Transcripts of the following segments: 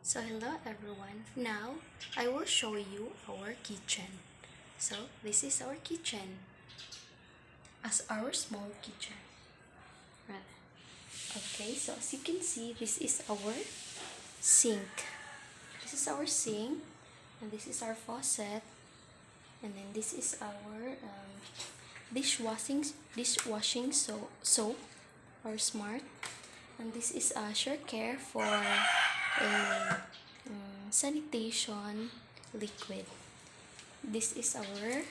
So hello everyone. Now I will show you our kitchen. So this is our kitchen as our small kitchen. Right. Okay, so as you can see, this is our sink. This is our sink, and this is our faucet, and then this is our dishwashing soap or smart, and this is a sure care for a sanitation liquid. This is our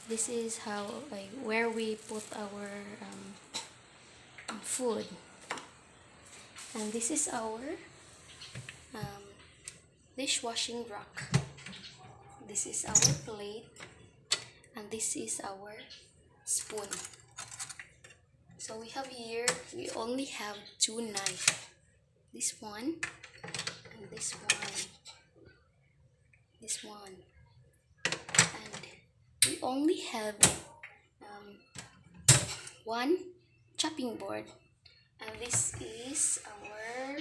this is how, like, where we put our food, and this is our um, dishwashing rack. This is our plate, and this is our spoon. So we only have two knives, this one and this one, and we only have um, one chopping board, and this is our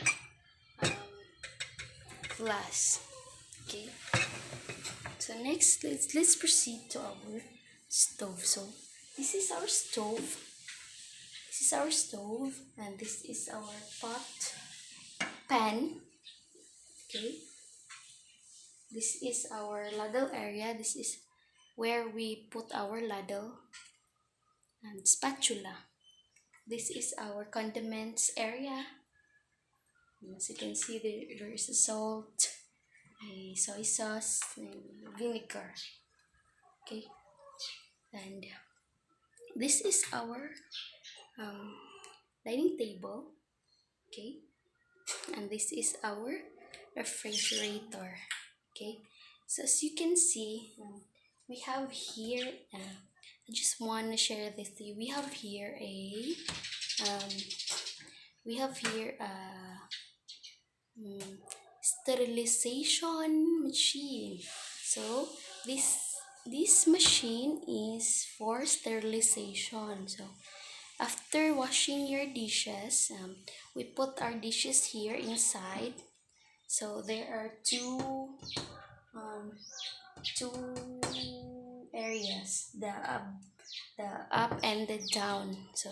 glass. Okay, so next let's proceed to our stove. So this is our stove, and this is our pot pan. Okay, this is our ladle area. This is where we put our ladle and spatula. This is our condiments area. As you can see, there is a salt, a soy sauce, and vinegar. Okay, and this is our um, dining table. Okay, and this is our refrigerator. Okay, so as you can see, we have here I just want to share this to you. We have here a um, we have here a sterilization machine. So this machine is for sterilization. So after washing your dishes, we put our dishes here inside. So there are two areas, the up and the down. So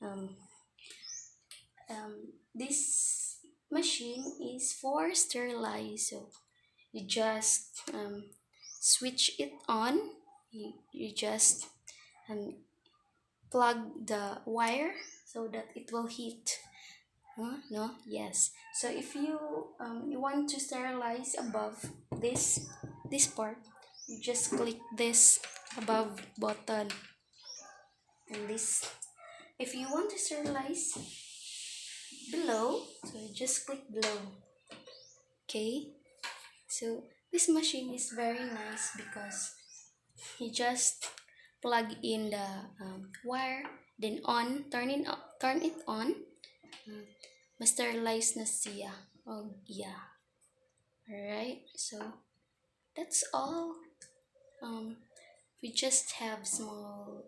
um, this machine is for sterilize. So you just switch it on. You just um, plug the wire so that it will heat. No, yes. So if you want to sterilize above this part, you just click this above button, and this. If you want to sterilize below, so you just click below. Okay. So this machine is very nice because you just plug in the wire, then turn it on. Ma-sterilize na siya. Oh, yeah. Alright, so that's all. We just have small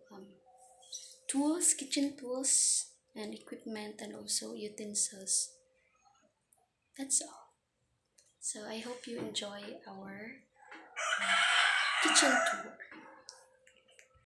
tools, kitchen tools, and equipment, and also utensils. That's all. So I hope you enjoy our kitchen tour.